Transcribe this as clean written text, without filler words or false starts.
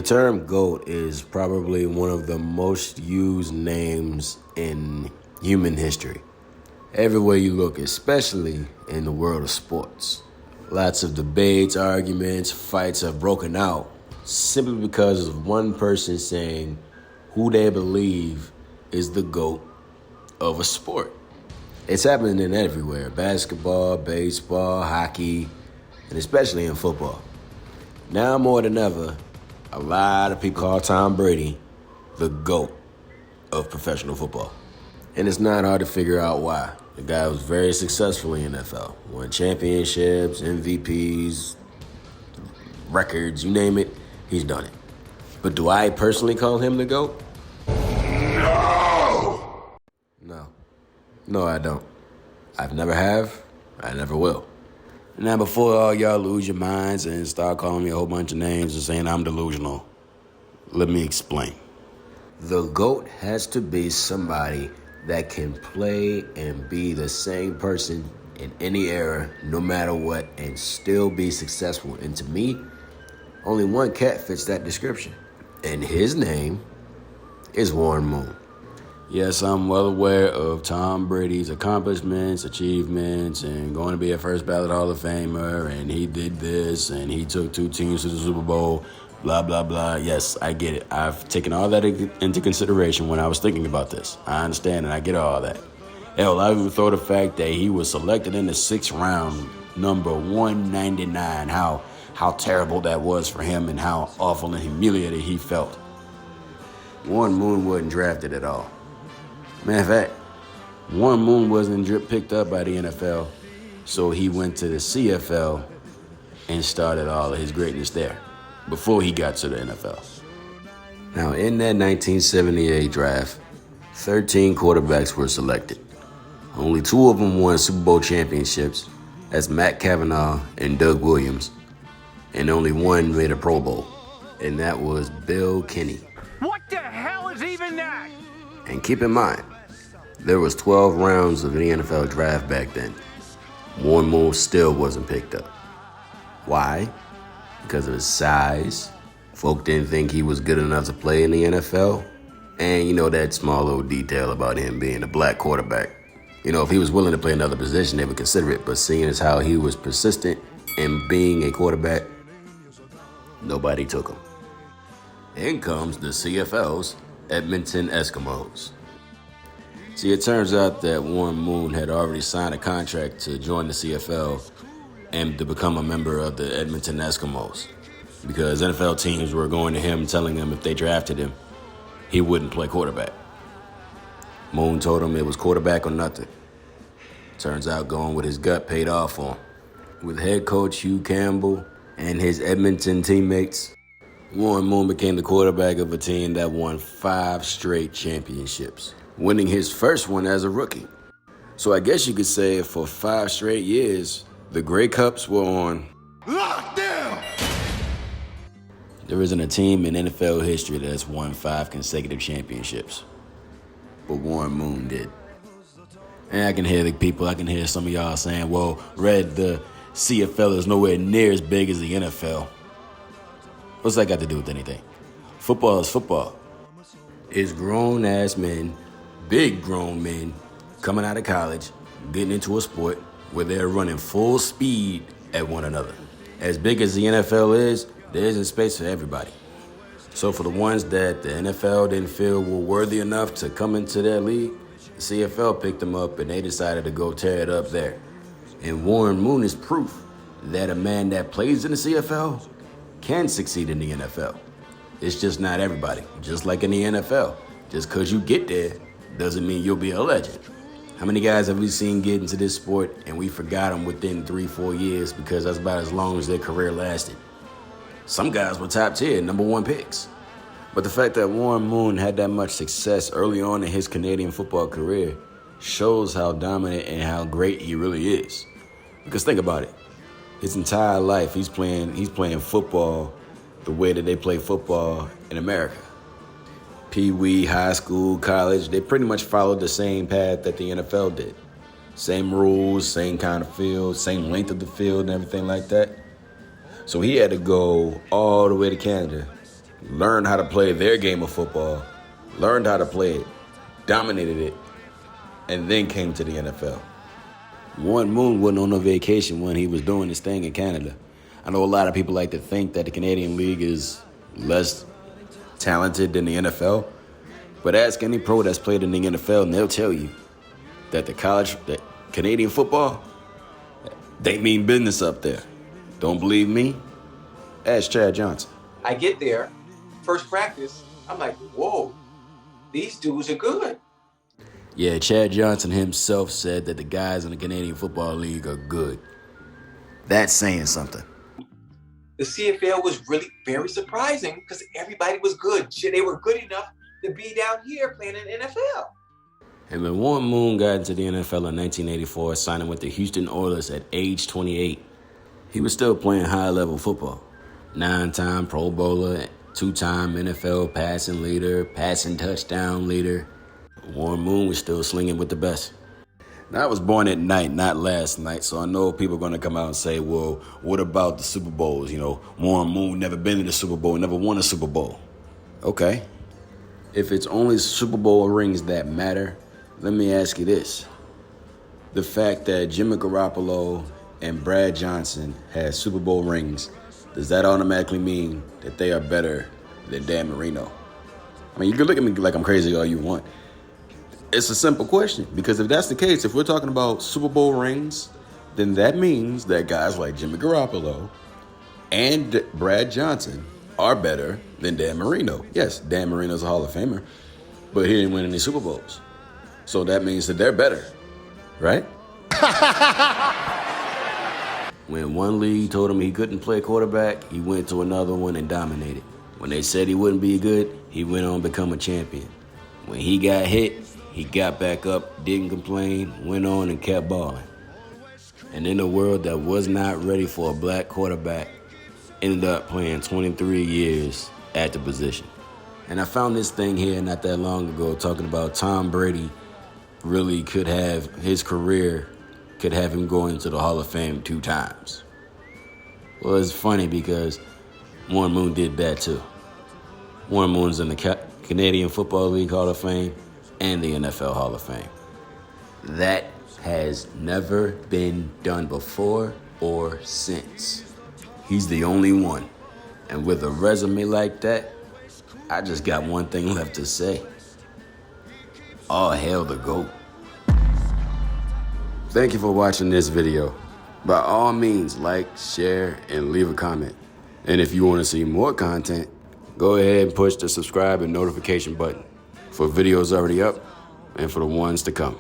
term GOAT is probably one of the most used names in human history. Everywhere you look, especially in the world of sports. Lots of debates, arguments, fights have broken out simply because of one person saying who they believe is the GOAT of a sport. It's happening everywhere: basketball, baseball, hockey, and especially in football. Now more than ever, a lot of people call Tom Brady the GOAT of professional football. And it's not hard to figure out why. The guy was very successful in the NFL, won championships, MVPs, records, you name it, he's done it. But do I personally call him the GOAT? No. No, I don't. I've never have, I never will. Now, before all y'all lose your minds and start calling me a whole bunch of names and saying I'm delusional, let me explain. The GOAT has to be somebody that can play and be the same person in any era, no matter what, and still be successful. And to me, only one cat fits that description. And his name is Warren Moon. Yes, I'm well aware of Tom Brady's accomplishments, achievements, and going to be a first ballot Hall of Famer, and he did this, and he took 2 teams to the Super Bowl, blah, blah, blah. Yes, I get it. I've taken all that into consideration when I was thinking about this. I understand, and I get all that. Hell, I even throw the fact that he was selected in the 6th round, number 199, how terrible that was for him and how awful and humiliated he felt. Warren Moon wasn't drafted at all. Matter of fact, Warren Moon wasn't picked up by the NFL, so he went to the CFL and started all of his greatness there before he got to the NFL. Now, in that 1978 draft, 13 quarterbacks were selected. Only 2 of them won Super Bowl championships. That's Matt Cavanaugh and Doug Williams. And only one made a Pro Bowl, and that was Bill Kenney. What the hell is even that? And keep in mind, there was 12 rounds of the NFL draft back then. Warren Moon still wasn't picked up. Why? Because of his size. Folk didn't think he was good enough to play in the NFL. And you know that small little detail about him being a black quarterback. You know, if he was willing to play another position, they would consider it. But seeing as how he was persistent in being a quarterback, nobody took him. In comes the CFL's Edmonton Eskimos. See, it turns out that Warren Moon had already signed a contract to join the CFL and to become a member of the Edmonton Eskimos, because NFL teams were going to him telling him if they drafted him, he wouldn't play quarterback. Moon told him it was quarterback or nothing. Turns out going with his gut paid off for him. With head coach Hugh Campbell and his Edmonton teammates, Warren Moon became the quarterback of a team that won 5 straight championships, winning his first one as a rookie. So I guess you could say for 5 straight years, the Grey Cups were on lockdown. There isn't a team in NFL history that's won 5 consecutive championships, but Warren Moon did. And I can hear some of y'all saying, well, Red, the CFL is nowhere near as big as the NFL. What's that got to do with anything? Football is football. It's grown-ass men, big grown men, coming out of college, getting into a sport where they're running full speed at one another. As big as the NFL is, there isn't space for everybody. So for the ones that the NFL didn't feel were worthy enough to come into their league, the CFL picked them up and they decided to go tear it up there. And Warren Moon is proof that a man that plays in the CFL can succeed in the NFL. It's just not everybody. Just like in the NFL. Just because you get there doesn't mean you'll be a legend. How many guys have we seen get into this sport and we forgot them within 3-4 years because that's about as long as their career lasted? Some guys were top tier, number 1 picks. But the fact that Warren Moon had that much success early on in his Canadian football career shows how dominant and how great he really is. Because think about it. His entire life, he's playing football the way that they play football in America. Pee-wee, high school, college, they pretty much followed the same path that the NFL did. Same rules, same kind of field, same length of the field and everything like that. So he had to go all the way to Canada learned how to play their game of football, learned how to play it, dominated it, and then came to the NFL. Warren Moon wasn't on a vacation when he was doing his thing in Canada. I know a lot of people like to think that the Canadian League is less talented than the NFL, but ask any pro that's played in the NFL and they'll tell you that the Canadian football, they mean business up there. Don't believe me? Ask Chad Johnson. I get there, first practice, I'm like, whoa, these dudes are good. Yeah, Chad Johnson himself said that the guys in the Canadian Football League are good. That's saying something. The CFL was really very surprising because everybody was good. They were good enough to be down here playing in the NFL. And when Warren Moon got into the NFL in 1984, signing with the Houston Oilers at age 28, he was still playing high-level football. 9-time Pro Bowler, 2-time NFL passing leader, passing touchdown leader. Warren Moon was still slinging with the best. Now, I was born at night, not last night, so I know people are going to come out and say, well, what about the Super Bowls? You know, Warren Moon never been in the Super Bowl, never won a Super Bowl. Okay. If it's only Super Bowl rings that matter, let me ask you this. The fact that Jimmy Garoppolo and Brad Johnson had Super Bowl rings, does that automatically mean that they are better than Dan Marino? I mean, you can look at me like I'm crazy all you want. It's a simple question, because if that's the case, if we're talking about Super Bowl rings, then that means that guys like Jimmy Garoppolo and Brad Johnson are better than Dan Marino. Yes, Dan Marino's a Hall of Famer, but he didn't win any Super Bowls. So that means that they're better, right? When one league told him he couldn't play quarterback, he went to another one and dominated. When they said he wouldn't be good, he went on to become a champion. When he got hit, he got back up, didn't complain, went on and kept balling. And in a world that was not ready for a black quarterback, ended up playing 23 years at the position. And I found this thing here not that long ago talking about Tom Brady really could have his career, could have him go into the Hall of Fame 2 times. Well, it's funny because Warren Moon did that too. Warren Moon's in the Canadian Football League Hall of Fame and the NFL Hall of Fame. That has never been done before or since. He's the only one. And with a resume like that, I just got one thing left to say. All hail the GOAT. Thank you for watching this video. By all means, like, share, and leave a comment. And if you want to see more content, go ahead and push the subscribe and notification button for videos already up and for the ones to come.